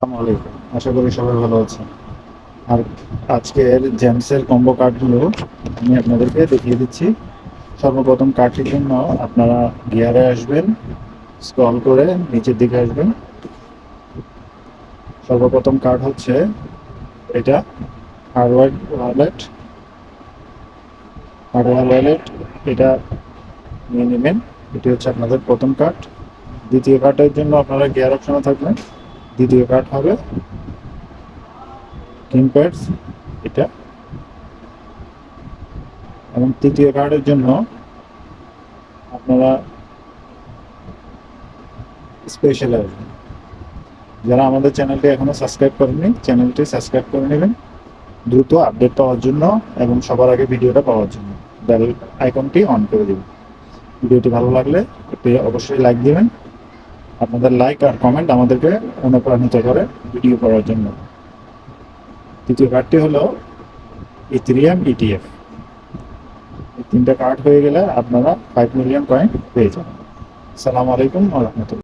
আসসালামু আলাইকুম। আশা করি সবাই ভালো আছেন। আর আজকের জেমসের কম্বো কার্ডগুলো আমি আপনাদেরকে দেখিয়ে দিচ্ছি। সর্বপ্রথম কার্ডটির জন্য আপনারা গিয়ারে আসবেন, স্ক্রল করে নিচের দিকে আসবেন। সর্বপ্রথম কার্ড হচ্ছে এটা ওয়ালেট হার্ডওয়্যার ওয়ালেট। এটা নিয়ে নেবেন। এটি হচ্ছে আপনাদের প্রথম কার্ড। দ্বিতীয় কার্ডের জন্য আপনারা গিয়ার অপশনে থাকবেন। দ্বিতীয় কার্ড হবে কিং প্যাডস, এটা। এবং তৃতীয় কার্ডের জন্য আপনারা স্পেশাল আসবেন। যারা আমাদের চ্যানেলটি এখনো সাবস্ক্রাইব করেননি, চ্যানেলটি সাবস্ক্রাইব করে নেবেন দ্রুত আপডেট পাওয়ার জন্য এবং সবার আগে ভিডিওটা পাওয়ার জন্য। বেল আইকনটি অন করে দেবেন। ভিডিওটি ভালো লাগলে অবশ্যই লাইক দিবেন। আপনাদের লাইক আর কমেন্ট আমাদেরকে অনুপ্রাণিত করে ভিডিও করার জন্য। তৃতীয় কার্ডটি হলো ইথেরিয়াম ইটিএফ। এই তিনটা কার্ড হয়ে গেলে আপনারা 5 মিলিয়ন কয়েন পেয়ে যাবেন। আসসালামু আলাইকুম ওয়া রাহমাতুল্লাহ।